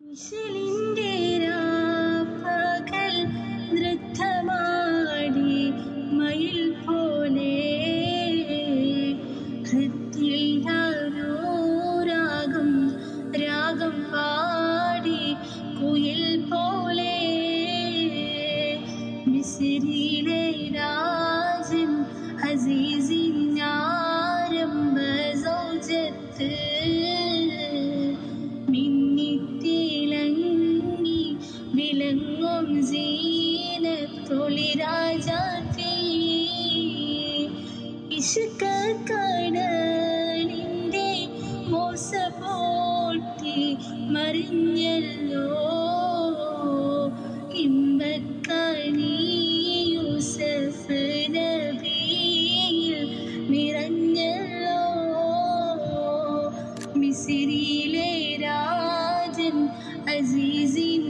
ഇശലിന്റെ രാപ്പകൽ നൃത്തമാടി മയിൽ പോലെ ഹൃത്തിൽ രാഗം രാഗം പാടി കുയിൽ പോലെ മിസ്രിലെ രാജൻ അസീസിൻ ആരംഭ സൗജത്ത് മിന്നിത്തിളങ്ങി വിളങ്ങും സീനത്തൊളി രാജാത്തേ ഇഷ്കക്കടലിന്റെ മോസ പോറ്റി മറിഞ്ഞല്ലോ ഇമ്പക്കണി യൂസഫ് നബിയിൽ നിറഞ്ഞല്ലോ മിസ്രിലെ രാജൻ അസീസിൻ